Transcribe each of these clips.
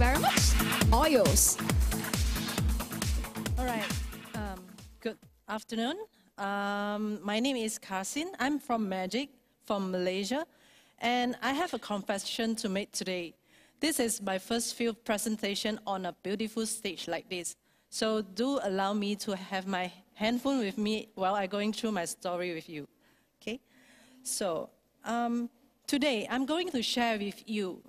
very much. All yours. All right. Good afternoon. My name is Karsin. I'm from Magic, from Malaysia, and I have a confession to make today. This is my first field presentation on a beautiful stage like this. So do allow me to have my handphone with me while I'm going through my story with you. Okay? So today I'm going to share with you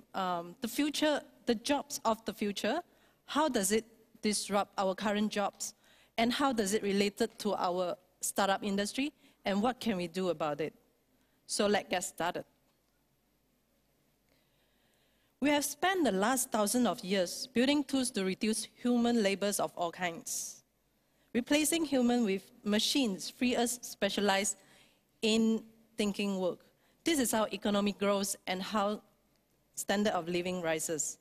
the jobs of the future. How does it disrupt our current jobs? And how does it relate to our startup industry? And what can we do about it? So let's get started. We have spent the last thousands of years building tools to reduce human labors of all kinds. Replacing human with machines free us specialized in thinking work. This is how economy grows and how standard of living rises.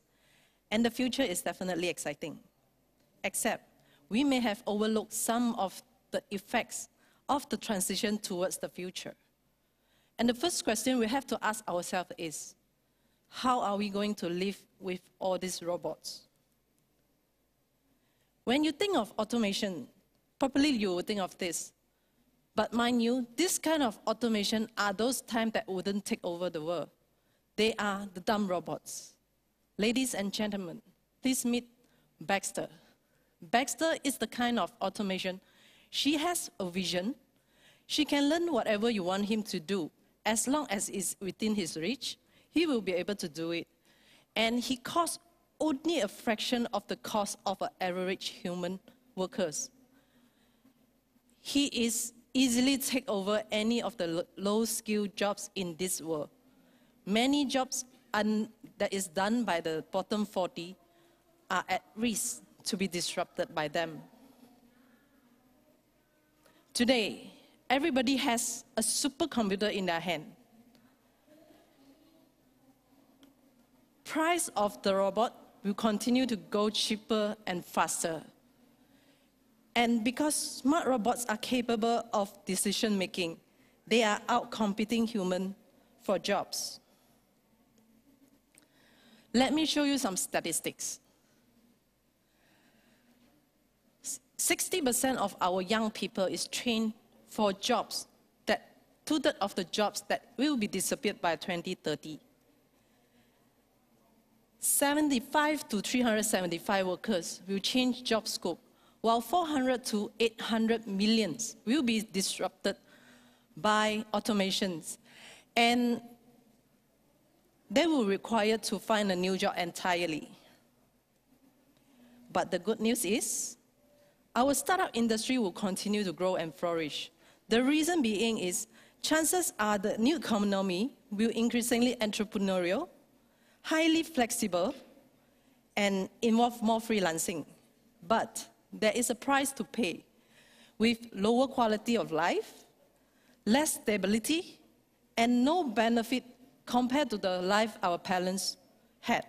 And the future is definitely exciting. Except we may have overlooked some of the effects of the transition towards the future. And the first question we have to ask ourselves is, how are we going to live with all these robots? When you think of automation, probably you will think of this. But mind you, this kind of automation are those times that wouldn't take over the world. They are the dumb robots. Ladies and gentlemen, please meet Baxter. Baxter is the kind of automation. She has a vision. She can learn whatever you want him to do. As long as it's within his reach, he will be able to do it. And he costs only a fraction of the cost of an average human workers. He is easily take over any of the low-skilled jobs in this world. Many jobs that is done by the bottom 40 are at risk to be disrupted by them. Today, everybody has a supercomputer in their hand. Price of the robot will continue to go cheaper and faster. And because smart robots are capable of decision making, they are outcompeting humans for jobs. Let me show you some statistics. 60% of our young people is trained for jobs that, 2/3 of the jobs that will be disappeared by 2030. 75 to 375 workers will change job scope, while 400 to 800 millions will be disrupted by automations. And they will require to find a new job entirely. But the good news is, our startup industry will continue to grow and flourish. The reason being is, chances are the new economy will increasingly entrepreneurial, highly flexible, and involve more freelancing. But there is a price to pay, with lower quality of life, less stability, and no benefit compared to the life our parents had.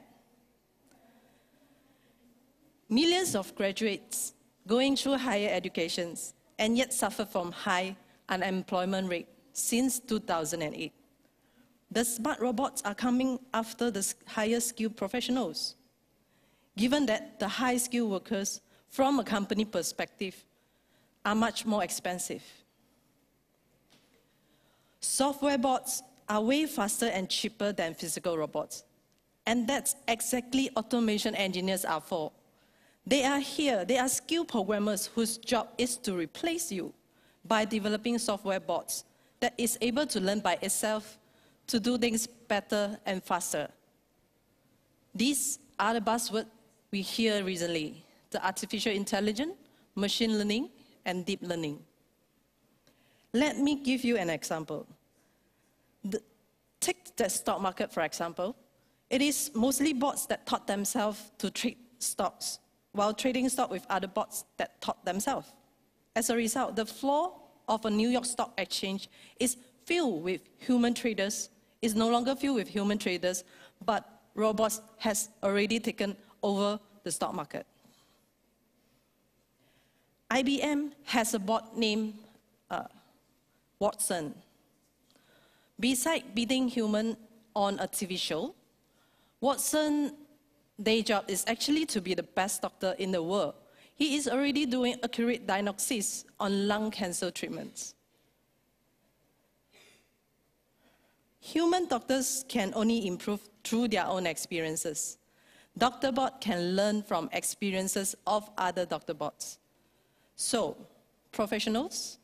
Millions of graduates going through higher educations and yet suffer from high unemployment rate since 2008. The smart robots are coming after the higher skilled professionals, given that the high skilled workers from a company perspective are much more expensive. Software bots are way faster and cheaper than physical robots. And that's exactly automation engineers are for. They are here, they are skilled programmers whose job is to replace you by developing software bots that is able to learn by itself to do things better and faster. These are the buzzwords we hear recently: the artificial intelligence, machine learning, and deep learning. Let me give you an example. Take the stock market, for example. It is mostly bots that taught themselves to trade stocks, while trading stock with other bots that taught themselves. As a result, the floor of a New York Stock Exchange is filled with human traders, is no longer filled with human traders, but robots has already taken over the stock market. IBM has a bot named Watson. Besides beating human on a TV show, Watson day job is actually to be the best doctor in the world. He is already doing accurate diagnosis on lung cancer treatments. Human doctors can only improve through their own experiences. Doctor bot can learn from experiences of other doctor bots. So, professionals,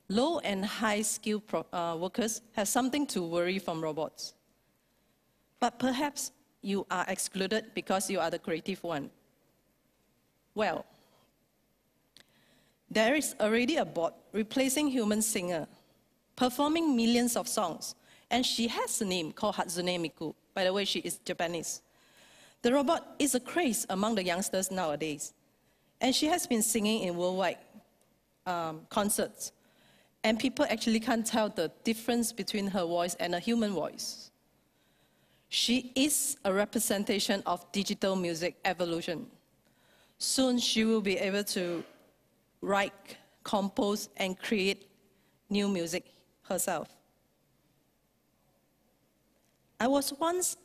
low and high skilled workers have something to worry from robots. But perhaps you are excluded because you are the creative one. Well, there is already a bot replacing human singer, performing millions of songs, and she has a name called Hatsune Miku. By the way, she is Japanese. The robot is a craze among the youngsters nowadays, and she has been singing in worldwide concerts, and people actually can't tell the difference between her voice and a human voice. She is a representation of digital music evolution. Soon she will be able to write, compose, and create new music herself. I was once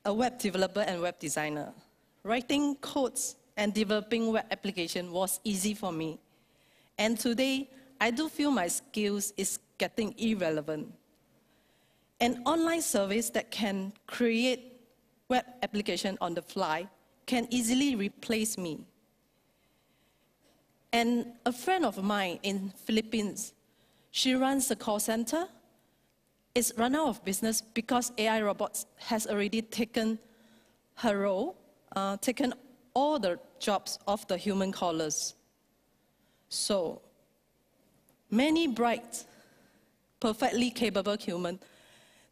a web developer and web designer. Writing codes and developing web application was easy for me. And today, I do feel my skills is getting irrelevant. An online service that can create web application on the fly can easily replace me. And a friend of mine in Philippines, she runs a call center, is run out of business because AI robots has already taken her role, taken all the jobs of the human callers. So, many bright, perfectly capable humans,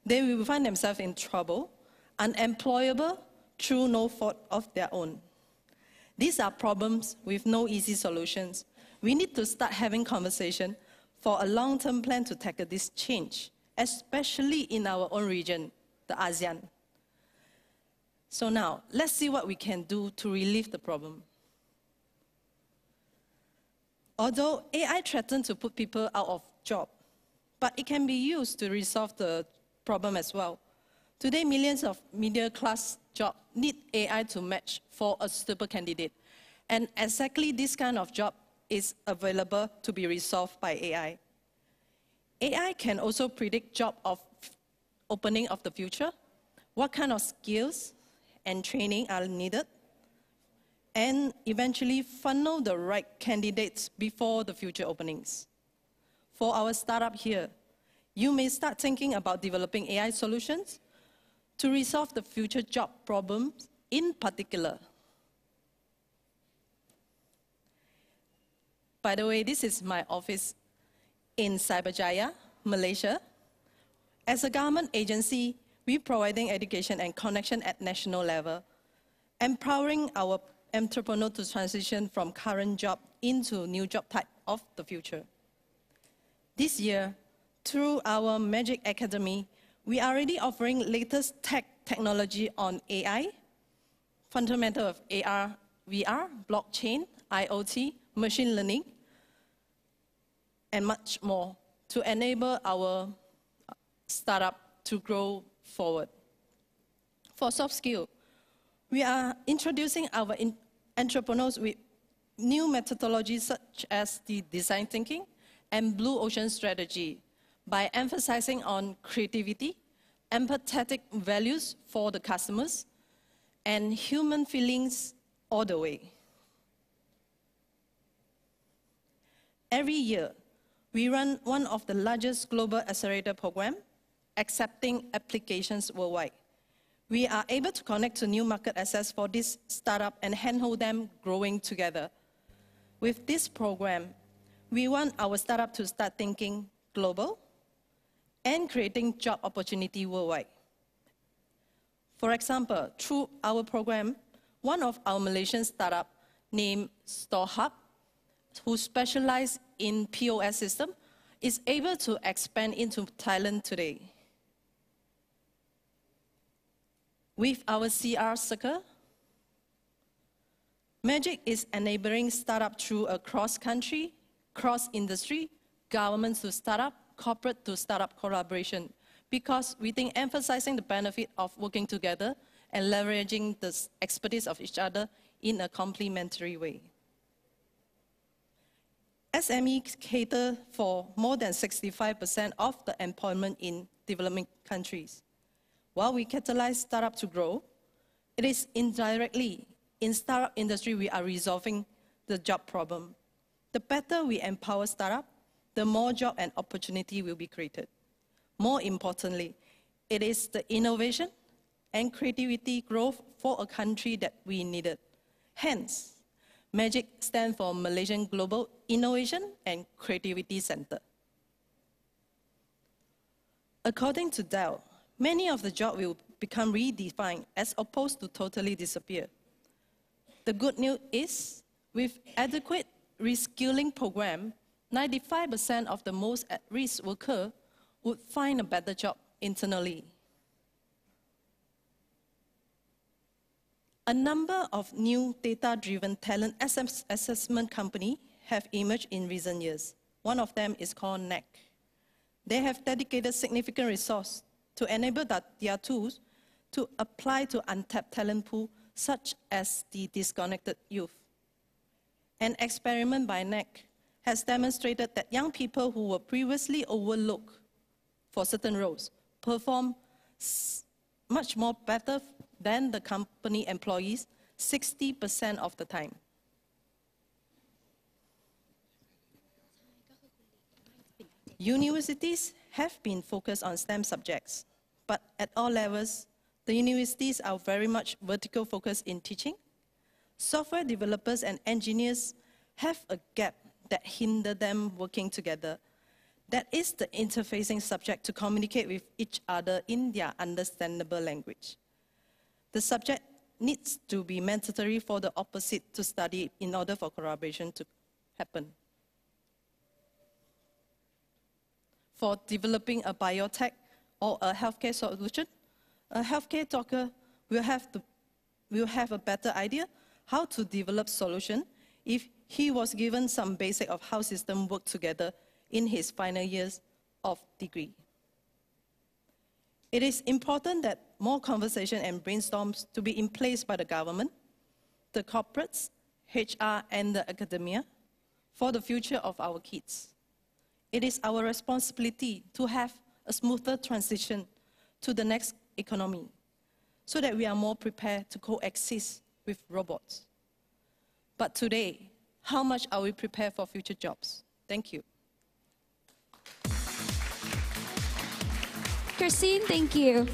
they will find themselves in trouble, unemployable through no fault of their own. These are problems with no easy solutions. We need to start having conversation for a long-term plan to tackle this change, especially in our own region, the ASEAN. So now, let's see what we can do to relieve the problem. Although AI threatens to put people out of job, but it can be used to resolve the problem as well. Today, millions of middle-class jobs need AI to match for a suitable candidate. And exactly this kind of job is available to be resolved by AI. AI can also predict job opening of the future, what kind of skills and training are needed, and eventually funnel the right candidates before the future openings. For our startup here, you may start thinking about developing AI solutions to resolve the future job problems in particular. By the way, this is my office in Cyberjaya, Malaysia. As a government agency, we're providing education and connection at national level, empowering our entrepreneurs to transition from current job into new job type of the future. This year, through our Magic Academy, we are already offering latest technology on AI, fundamental of AR, VR, blockchain, IoT, machine learning, and much more to enable our startup to grow forward. For soft skill, we are introducing our entrepreneurs with new methodologies such as the design thinking and blue ocean strategy by emphasizing on creativity, empathetic values for the customers, and human feelings all the way. Every year, we run one of the largest global accelerator programs, accepting applications worldwide. We are able to connect to new market access for this startup and handhold them growing together. With this program, we want our startup to start thinking global and creating job opportunity worldwide. For example, through our program, one of our Malaysian startup named StoreHub, who specialize in POS system, is able to expand into Thailand today. With our CR circle, Magic is enabling startup through a cross-country, cross-industry, government to startup, corporate to startup collaboration, because we think emphasizing the benefit of working together and leveraging the expertise of each other in a complementary way. SMEs cater for more than 65% of the employment in developing countries. While we catalyze startups to grow, it is indirectly in startup industry we are resolving the job problem. The better we empower startups, the more job and opportunity will be created. More importantly, it is the innovation and creativity growth for a country that we needed. Hence, MAGIC stands for Malaysian Global Innovation and Creativity Center. According to Dell, many of the jobs will become redefined as opposed to totally disappear. The good news is, with adequate reskilling program, 95% of the most at-risk workers would find a better job internally. A number of new data-driven talent assessment companies have emerged in recent years. One of them is called NEC. They have dedicated significant resources to enable their tools to apply to untapped talent pool, such as the disconnected youth. An experiment by NEC has demonstrated that young people who were previously overlooked for certain roles perform much more better than the company employees 60% of the time. Universities have been focused on STEM subjects, but at all levels, the universities are very much vertical focused in teaching. Software developers and engineers have a gap that hinder them working together. That is the interfacing subject to communicate with each other in their understandable language. The subject needs to be mandatory for the opposite to study in order for collaboration to happen. For developing a biotech or a healthcare solution, a healthcare talker will have a better idea how to develop solution if he was given some basic of how systems work together in his final years of degree. It is important that more conversation and brainstorms to be in place by the government, the corporates, HR, and the academia for the future of our kids. It is our responsibility to have a smoother transition to the next economy so that we are more prepared to coexist with robots. But today, how much are we prepared for future jobs? Thank you. Christine, thank you.